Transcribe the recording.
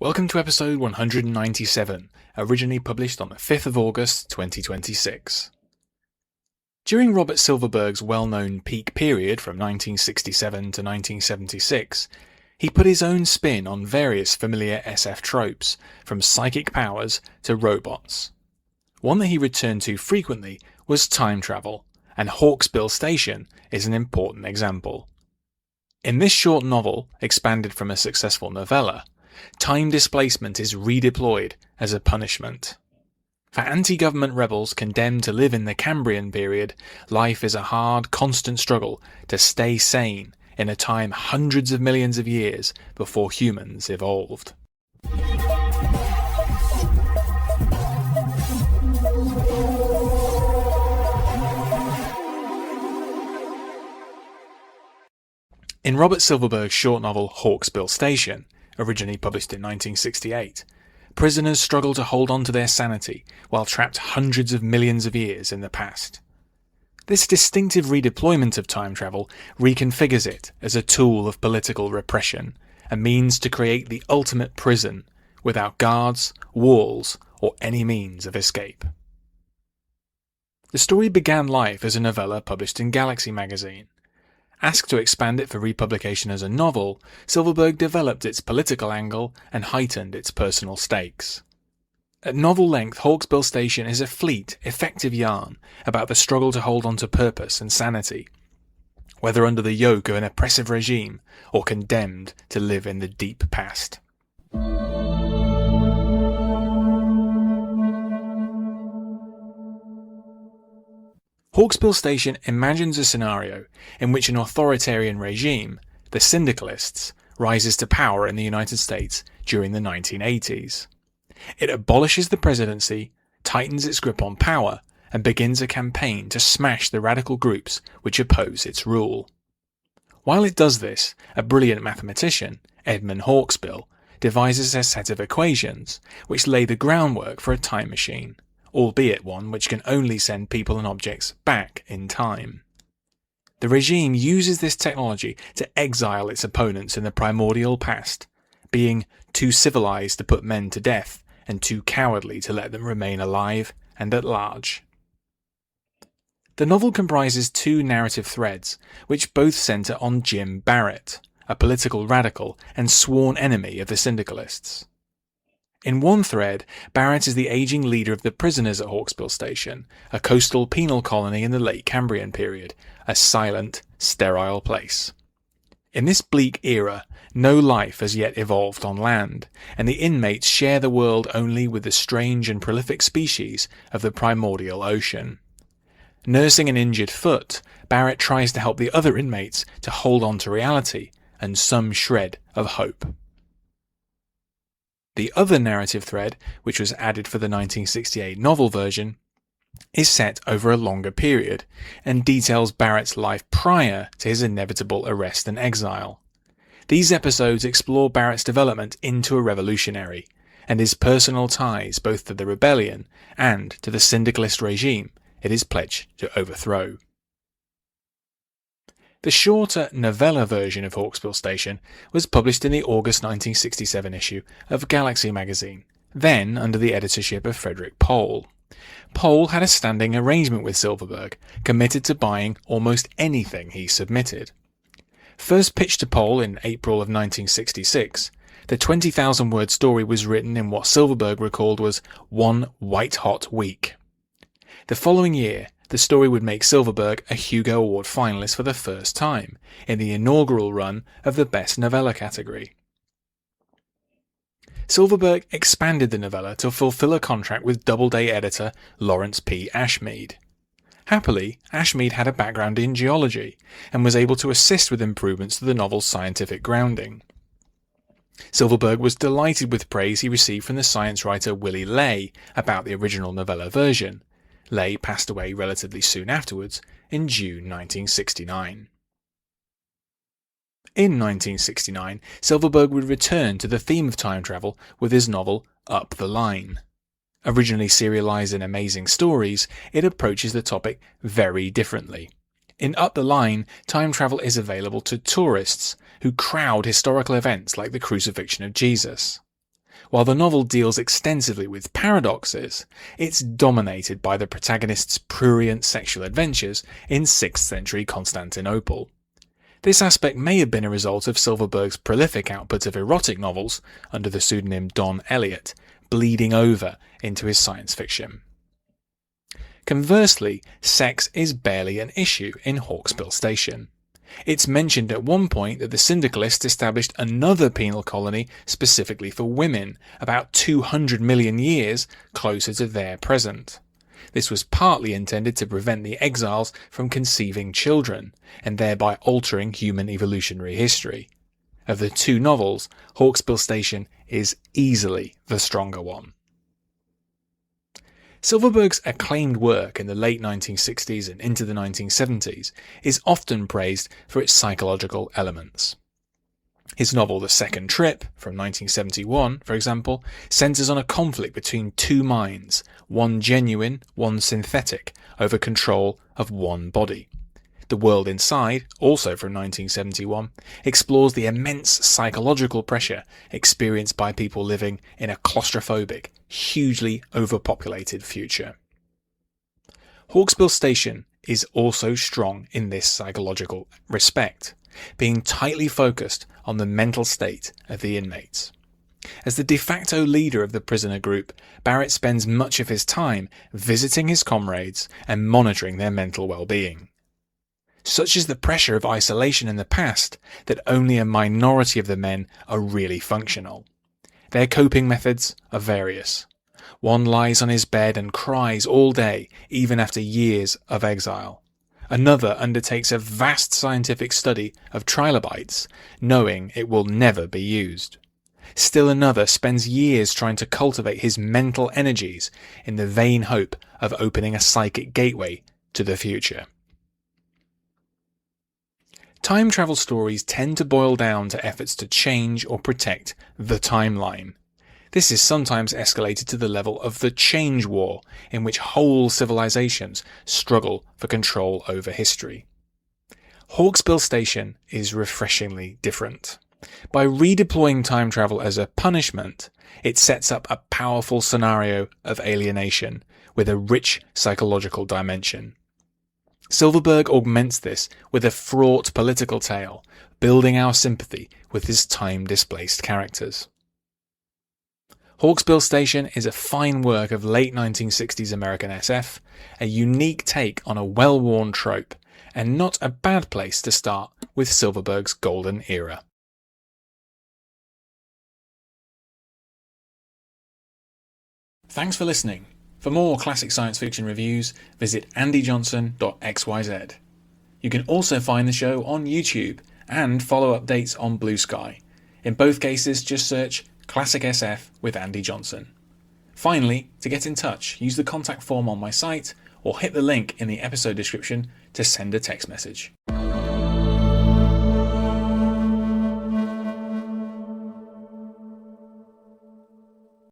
Welcome to episode 197, originally published on the 5th of August 2026. During Robert Silverberg's well-known peak period from 1967 to 1976, he put his own spin on various familiar SF tropes, from psychic powers to robots. One that he returned to frequently was time travel, and Hawksbill Station is an important example. In this short novel, expanded from a successful novella, time displacement is redeployed as a punishment. For anti-government rebels condemned to live in the Cambrian period, life is a hard, constant struggle to stay sane in a time hundreds of millions of years before humans evolved. In Robert Silverberg's short novel Hawksbill Station, originally published in 1968, prisoners struggle to hold on to their sanity while trapped hundreds of millions of years in the past. This distinctive redeployment of time travel reconfigures it as a tool of political repression, a means to create the ultimate prison without guards, walls, or any means of escape. The story began life as a novella published in Galaxy magazine. Asked to expand it for republication as a novel, Silverberg developed its political angle and heightened its personal stakes. At novel length, Hawksbill Station is a fleet, effective yarn about the struggle to hold on to purpose and sanity, whether under the yoke of an oppressive regime or condemned to live in the deep past. Hawksbill Station imagines a scenario in which an authoritarian regime, the syndicalists, rises to power in the United States during the 1980s. It abolishes the presidency, tightens its grip on power, and begins a campaign to smash the radical groups which oppose its rule. While it does this, a brilliant mathematician, Edmund Hawksbill, devises a set of equations which lay the groundwork for a time machine, albeit one which can only send people and objects back in time. The regime uses this technology to exile its opponents in the primordial past, being too civilized to put men to death and too cowardly to let them remain alive and at large. The novel comprises two narrative threads, which both center on Jim Barrett, a political radical and sworn enemy of the syndicalists. In one thread, Barrett is the aging leader of the prisoners at Hawksbill Station, a coastal penal colony in the late Cambrian period, a silent, sterile place. In this bleak era, no life has yet evolved on land, and the inmates share the world only with the strange and prolific species of the primordial ocean. Nursing an injured foot, Barrett tries to help the other inmates to hold on to reality and some shred of hope. The other narrative thread, which was added for the 1968 novel version, is set over a longer period and details Barrett's life prior to his inevitable arrest and exile. These episodes explore Barrett's development into a revolutionary and his personal ties both to the rebellion and to the syndicalist regime it is pledged to overthrow. The shorter novella version of Hawksbill Station was published in the August 1967 issue of Galaxy magazine, then under the editorship of Frederick Pohl. Pohl had a standing arrangement with Silverberg, committed to buying almost anything he submitted. First pitched to Pohl in April of 1966, the 20,000-word story was written in what Silverberg recalled was one white-hot week. The following year, the story would make Silverberg a Hugo Award finalist for the first time, in the inaugural run of the Best Novella category. Silverberg expanded the novella to fulfill a contract with Doubleday editor Lawrence P. Ashmead. Happily, Ashmead had a background in geology, and was able to assist with improvements to the novel's scientific grounding. Silverberg was delighted with praise he received from the science writer Willy Ley about the original novella version. Ley passed away relatively soon afterwards, in June 1969. In 1969, Silverberg would return to the theme of time travel with his novel Up the Line. Originally serialized in Amazing Stories, it approaches the topic very differently. In Up the Line, time travel is available to tourists who crowd historical events like the crucifixion of Jesus. While the novel deals extensively with paradoxes, it's dominated by the protagonist's prurient sexual adventures in 6th century Constantinople. This aspect may have been a result of Silverberg's prolific output of erotic novels under the pseudonym Don Elliott, bleeding over into his science fiction. Conversely, sex is barely an issue in Hawksbill Station. It's mentioned at one point that the syndicalists established another penal colony specifically for women, about 200 million years closer to their present. This was partly intended to prevent the exiles from conceiving children, and thereby altering human evolutionary history. Of the two novels, Hawksbill Station is easily the stronger one. Silverberg's acclaimed work in the late 1960s and into the 1970s is often praised for its psychological elements. His novel The Second Trip, from 1971, for example, centres on a conflict between two minds, one genuine, one synthetic, over control of one body. The World Inside, also from 1971, explores the immense psychological pressure experienced by people living in a claustrophobic, hugely overpopulated future. Hawksbill Station is also strong in this psychological respect, being tightly focused on the mental state of the inmates. As the de facto leader of the prisoner group, Barrett spends much of his time visiting his comrades and monitoring their mental well-being. Such is the pressure of isolation in the past that only a minority of the men are really functional. Their coping methods are various. One lies on his bed and cries all day, even after years of exile. Another undertakes a vast scientific study of trilobites, knowing it will never be used. Still another spends years trying to cultivate his mental energies in the vain hope of opening a psychic gateway to the future. Time travel stories tend to boil down to efforts to change or protect the timeline. This is sometimes escalated to the level of the Change War, in which whole civilizations struggle for control over history. Hawksbill Station is refreshingly different. By redeploying time travel as a punishment, it sets up a powerful scenario of alienation with a rich psychological dimension. Silverberg augments this with a fraught political tale, building our sympathy with his time-displaced characters. Hawksbill Station is a fine work of late 1960s American SF, a unique take on a well-worn trope, and not a bad place to start with Silverberg's golden era. Thanks for listening. For more classic science fiction reviews, visit andyjohnson.xyz. You can also find the show on YouTube and follow updates on Blue Sky. In both cases, just search Classic SF with Andy Johnson. Finally, to get in touch, use the contact form on my site or hit the link in the episode description to send a text message.